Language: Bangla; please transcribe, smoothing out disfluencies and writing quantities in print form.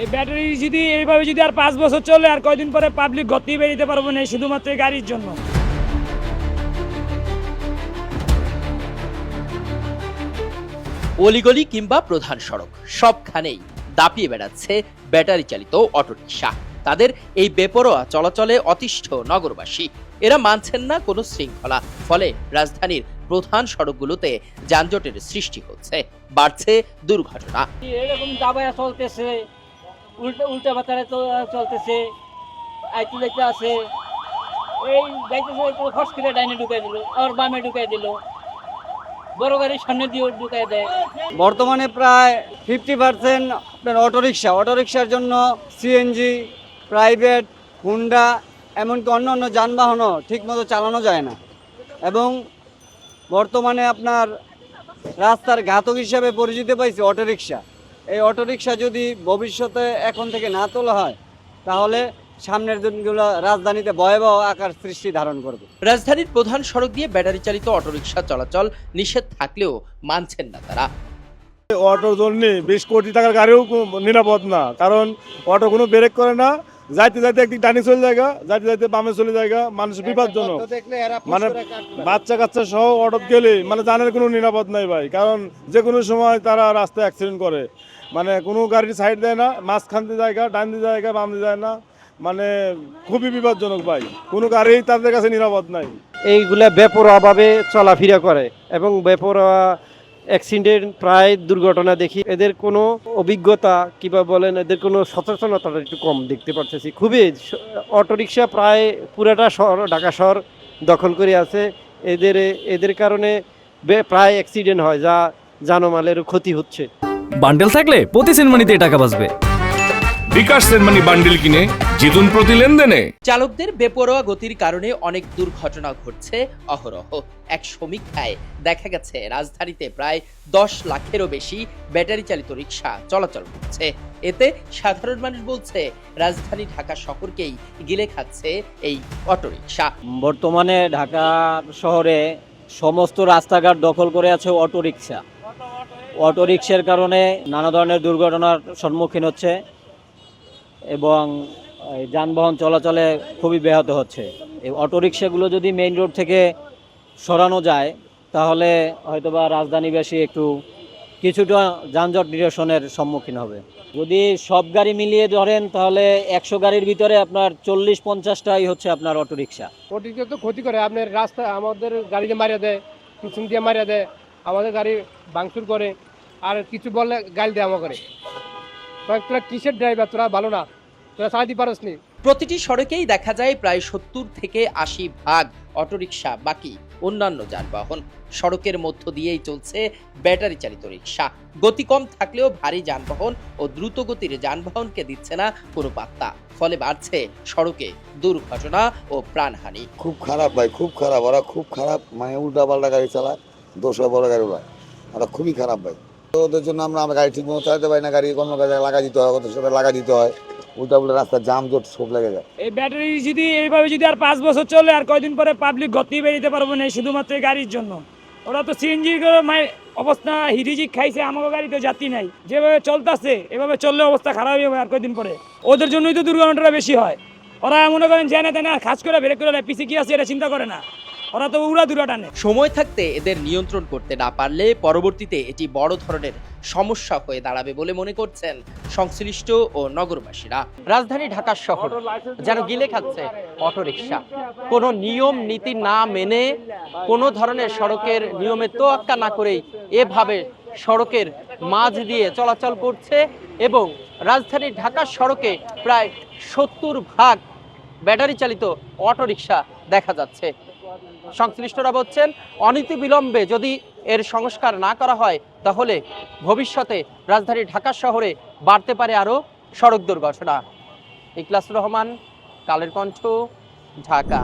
এই ব্যাটারি যদি এইভাবে যদি আর 5 বছর চলে আর কয়দিন পরে পাবলিক গতি বেরিয়ে পারবো না শুধুমাত্র এই গাড়ির জন্য। অলিগলি কিংবা প্রধান সড়ক সবখানেই দাপিয়ে বেড়াচ্ছে ব্যাটারি চালিত অটোরিকশা। তাদের এই বেপরোয়া চলাচলে অতিষ্ঠ নগরবাসী। এরা মানছেন না কোনো শৃঙ্খলা, ফলে রাজধানীর প্রধান সড়কগুলোতে যানজটের সৃষ্টি হচ্ছে, বাড়ছে দুর্ঘটনা। এরকম দাবায় চলতেছে, উল্টা বাতারে চলতেছে, আইতে যাইতে আছে, এই যাইতেছে খরচ করে ডাইনে ঢুকাই দিল, আবার বামে ঢুকাই দিল, বড় গাড়ির সামনে দিয়ে ঢুকাই দেয়। বর্তমানে প্রায় 50% আপনার অটোরিকশার জন্য সিএনজি, প্রাইভেট, হুন্ডা এমনকি অন্য যানবাহনও ঠিকমতো চালানো যায় না। এবং বর্তমানে আপনার রাস্তার ঘাতক হিসাবে পরিচিতি পাইছে অটোরিকশা। এই অটোরিকশা যদি ভবিষ্যতে এখন থেকে না তোলা হয় তাহলে সামনের দিনগুলো রাজধানীতে ভয়াবহ আকার সৃষ্টি ধারণ করবে। রাজধানীর প্রধান সড়ক দিয়ে ব্যাটারি চালিত অটোরিকশা চলাচল নিষেধ থাকলেও মানছেন না তারা। অটোর জন্য 20 কোটি টাকার গাড়িও নিরাপদ না, কারণ অটো কোনো ব্রেক করে না, যাইতে যাইতে একদিক ডানি চলে জায়গা, যাইতে যাইতে বামে চলে জায়গা, মানুষ বিপজ্জনক। মানে বাচ্চা কাচ্চা সহ অটো গেলে মানে জানের কোনো নিরাপদ নাই ভাই, কারণ যে কোনো সময় তারা রাস্তায় অ্যাক্সিডেন্ট করে। মানে কোনো গাড়ির সাইড দেয় না, মাঝখান দিয়ে জায়গা, ডান দিয়ে জায়গা, বাম দিয়ে যায় না, মানে খুবই বিপজ্জনক ভাই। কোনো গাড়ি তাদের কাছে নিরাপদ নাই। এইগুলা বেপরোয়াভাবে চলাফেরা করে এবং বেপরোয়া অ্যাক্সিডেন্ট প্রায় দুর্ঘটনা দেখি। এদের কোনো অভিজ্ঞতা কিংবা বলেন এদের কোনো সচেতনতাটা একটু কম দেখতে পারতেছি। খুবই অটোরিকশা প্রায় পুরাটা শহর, ঢাকা শহর দখল করে আছে। এদের কারণে প্রায় অ্যাক্সিডেন্ট হয়, যা জানমালেরও ক্ষতি হচ্ছে। বান্ডেল থাকলে প্রতি সেনমানিতে টাকা বাঁচবে। বিকাশ সেনমানি বান্ডেল কিনে জিতুন প্রতি লেনদেনে। চালকদের বেপরোয়া গতির কারণে অনেক দুর্ঘটনা ঘটছে অহরহ। এক সমীক্ষায় দেখা গেছে রাজধানীতে প্রায় 10 লাখেরও বেশি ব্যাটারি চালিত রিকশা চলাচল করছে। এতে সাধারণ মানুষ বলছে রাজধানী ঢাকা শহরকেই গিলে খাচ্ছে এই অটোরিকশা। বর্তমানে ঢাকা শহরে সমস্ত রাস্তাঘাট দখল করে আছে অটোরিকশার কারণে নানা ধরনের দুর্ঘটনার সম্মুখীন হচ্ছে এবং যানবাহন চলাচলে খুবই ব্যাহত হচ্ছে। এই অটোরিকশাগুলো যদি মেইন রোড থেকে সরানো যায় তাহলে হয়তোবা রাজধানীবাসী একটু কিছুটা যানজট নিরসনের সম্মুখীন হবে। যদি সব গাড়ি মিলিয়ে ধরেন তাহলে 100 গাড়ির ভিতরে আপনার 40-50টাই হচ্ছে আপনার অটোরিকশা। অটোরিকশা তো ক্ষতি করে, আপনার রাস্তা আমাদের গাড়িতে মারিয়ে দেয়, পিছন দিয়ে মারিয়ে দেয়, আমাদের গাড়ি ভাঙচুর করে, আর কিছু বললে গাল দেয় আমাকে, তোরা কিসের ড্রাইভার, তোরা ভালো না, তোরা চালাতে পারস নি। প্রতিটি সড়কেই দেখা যায় প্রায় 70 থেকে 80 ভাগ অটোরিকশা, বাকি অন্যান্য যানবাহন। সড়কের মধ্য দিয়েই চলছে ব্যাটারি চালিত রিকশা। গতি কম থাকলেও ভারী যানবাহন ও দ্রুত গতির যানবাহনকে দিচ্ছে না কোনো পাত্তা, ফলে বাড়ছে সড়কে দুর্ঘটনা ও প্রাণহানি। খুব খারাপ ভাই, খুব খারাপ। ওরা খুব খারাপ, মানে উল্টা পাল্টা গাড়ি চালায়, 10 বড় গাড়ি ওরা, ওরা খুবই খারাপ ভাই। ওদের জন্য আমরা গাড়ি ঠিক মতো চালাতে পারি না, গাড়ি কোনো কাজে লাগা দিতে হয়, কত সময় লাগা দিতে হয়, উল্টা উল্টা রাস্তা জাম জট সব লেগে যায়। এই ব্যাটারি যদি এইভাবে যদি আর 5 বছর চলে আর কয়দিন পরে পাবলিক গতি বেরিয়ে পারবো না শুধুমাত্র এই গাড়ির জন্য। ওরা তো সিএনজি অবস্থা হিরিজিক খাইছে, আমাকে গাড়িতে যাত্রী নাই, যেভাবে চলতেছে এভাবে চললে অবস্থা খারাপ হবে আর কয়দিন পরে। ওদের জন্যই তো দুর্ঘটনাটা বেশি হয়। ওরা মনে করেন জানে তাই না, খাস করে ব্রেক করে পিছিয়ে কি আছে এটা চিন্তা করে না, ওরা তো উড়া দুরা টানে। সময় থাকতে এদের নিয়ন্ত্রণ করতে না পারলে পরবর্তীতে এটি বড় ধরনের সমস্যা হয়ে দাঁড়াবে বলে মনে করছেন সংশ্লিষ্ট ও নগরবাসীরা। রাজধানী ঢাকা শহর যেন গিলে খাচ্ছে অটোরিকশা। কোনো নিয়ম নীতি না মেনে, কোনো ধরনের সড়কের নিয়মে তোয়াক্কা না করেই এভাবে সড়কের মাঝ দিয়ে চলাচল করছে এবং রাজধানী ঢাকা সড়কে প্রায় 70 ভাগ ব্যাটারি চালিত অটোরিকশা দেখা যাচ্ছে। সংশ্লিষ্টরা বলছেন অনতিবিলম্বে যদি এর সংস্কার না করা হয় তাহলে ভবিষ্যতে রাজধানী ঢাকা শহরে বাড়তে পারে আরও সড়ক দুর্ঘটনা। ইখলাসুর রহমান, কালের কণ্ঠ, ঢাকা।